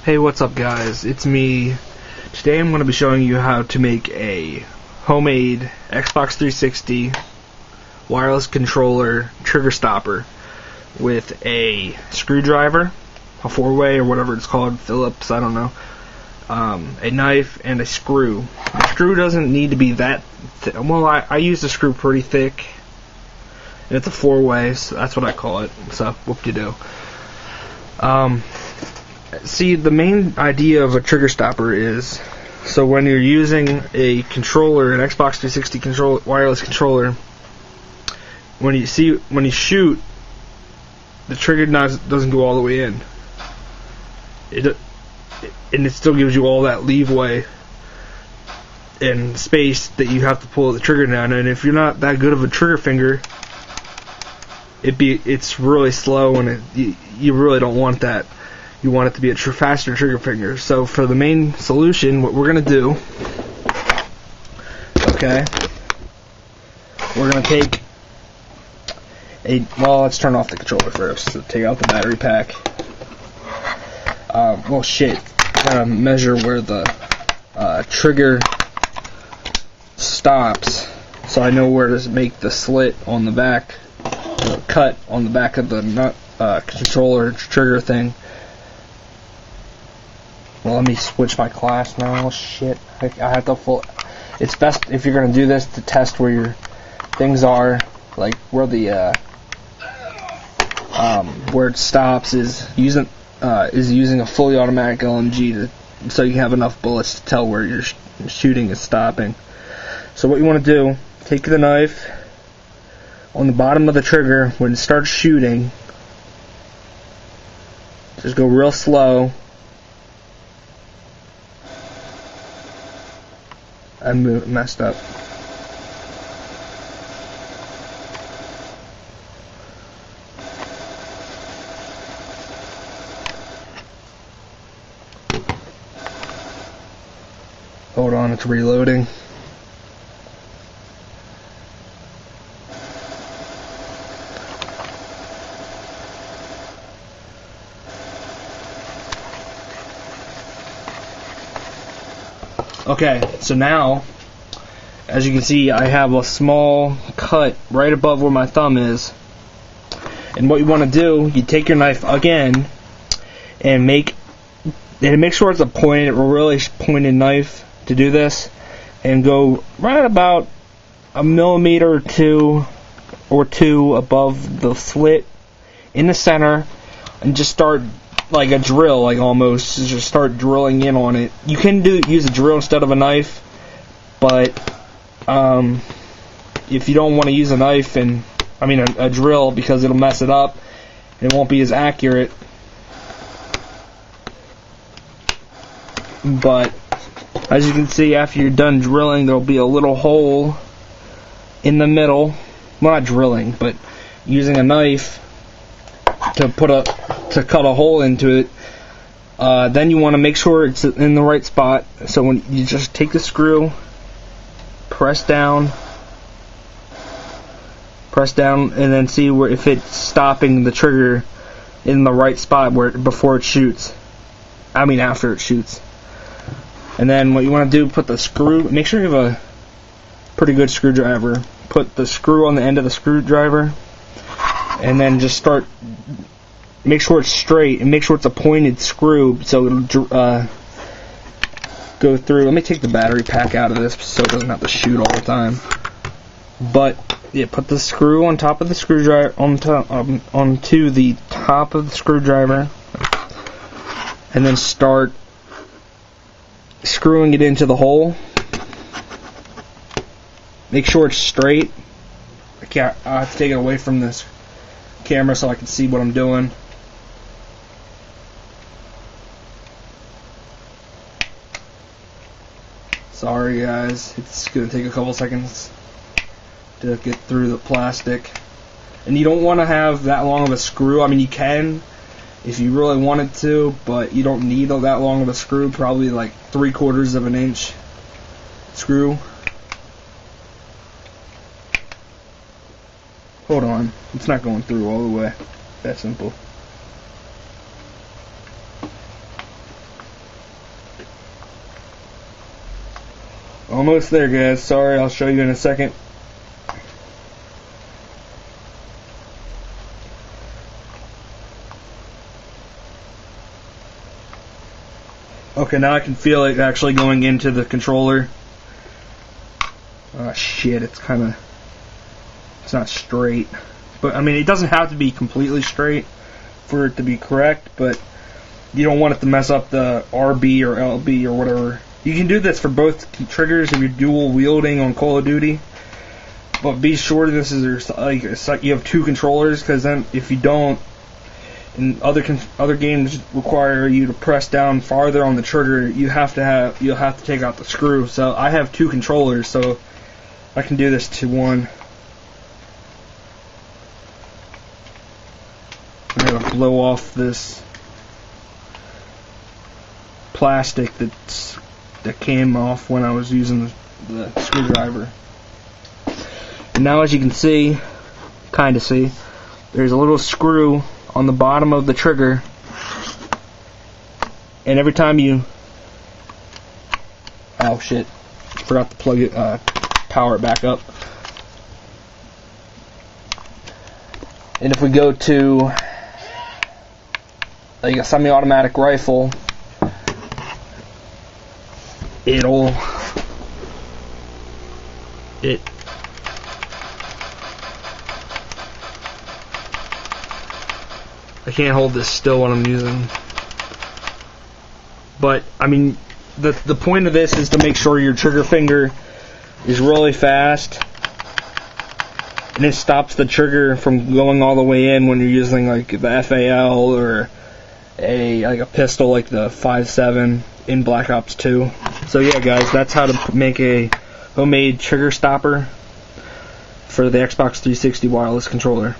Hey, what's up guys? It's me. Today I'm going to be showing you how to make a homemade Xbox 360 wireless controller trigger stopper with a screwdriver, a 4-way or whatever it's called, Phillips, I don't know, a knife, and a screw. The screw doesn't need to be that thick. Well, I use the screw pretty thick, and it's a 4-way, so that's what I call it. So, whoop-de-doo. See, the main idea of a trigger stopper is, so when you're using a controller, an Xbox 360 wireless controller, when you shoot, the trigger doesn't go all the way in. And it still gives you all that leeway and space that you have to pull the trigger down. And if you're not that good of a trigger finger, it's really slow, and you really don't want that. You want it to be a faster trigger finger. So for the main solution, what we're going to do, okay, we're going to take let's turn off the controller first. So take out the battery pack. Well, shit. I'm going to measure where the trigger stops, so I know where to make the slit on the back, the cut on the back of the controller trigger thing. Well, let me switch my class now. Shit, I have to It's best if you're gonna do this to test where your things are, like where the where it stops is using a fully automatic LMG so you have enough bullets to tell where your shooting is stopping. So what you want to do, take the knife on the bottom of the trigger when it starts shooting. Just go real slow. I messed up. Hold on, it's reloading. Okay, so now, as you can see, I have a small cut right above where my thumb is. And what you want to do, you take your knife again and make sure it's a really pointed knife to do this, and go right about a millimeter or two above the slit in the center, and just start like a drill, like almost just start drilling in on it. You can use a drill instead of a knife, but if you don't want to use a knife a drill, because it'll mess it up and it won't be as accurate. But as you can see, after you're done drilling, there'll be a little hole in the middle. Well, not drilling, but using a knife to cut a hole into it. Then you want to make sure it's in the right spot. So when you just take the screw, press down, and then see if it's stopping the trigger in the right spot before it shoots. After it shoots. And then what you want to do, put the screw. Make sure you have a pretty good screwdriver. Put the screw on the end of the screwdriver, and then just start. Make sure it's straight, and make sure it's a pointed screw so it'll go through. Let me take the battery pack out of this so it doesn't have to shoot all the time. But yeah, put the screw on top of the screwdriver, onto the top of the screwdriver, and then start screwing it into the hole. Make sure it's straight. I have to take it away from this camera so I can see what I'm doing. Sorry guys, it's going to take a couple seconds to get through the plastic. And you don't want to have that long of a screw. You can if you really wanted to, but you don't need that long of a screw. Probably like 3/4 of an inch screw. Hold on, it's not going through all the way. That simple. Almost there, guys. Sorry, I'll show you in a second. Okay, now I can feel it actually going into the controller. Oh shit, it's not straight. But I mean, it doesn't have to be completely straight for it to be correct, but you don't want it to mess up the RB or LB or whatever. You can do this for both triggers if you're dual wielding on Call of Duty, but be sure this is like you have two controllers, because then if you don't, and other games require you to press down farther on the trigger, you'll have to take out the screw. So I have two controllers, so I can do this to one. I'm gonna blow off this plastic that came off when I was using the screwdriver. And now, as you can see, there's a little screw on the bottom of the trigger, and every time you forgot to plug it, power it back up. And if we go to like a semi-automatic rifle, I can't hold this still when I'm using, but I mean the point of this is to make sure your trigger finger is really fast, and it stops the trigger from going all the way in when you're using like the FAL or a pistol like the 5.7 in Black Ops 2. So yeah, guys, that's how to make a homemade trigger stopper for the Xbox 360 wireless controller.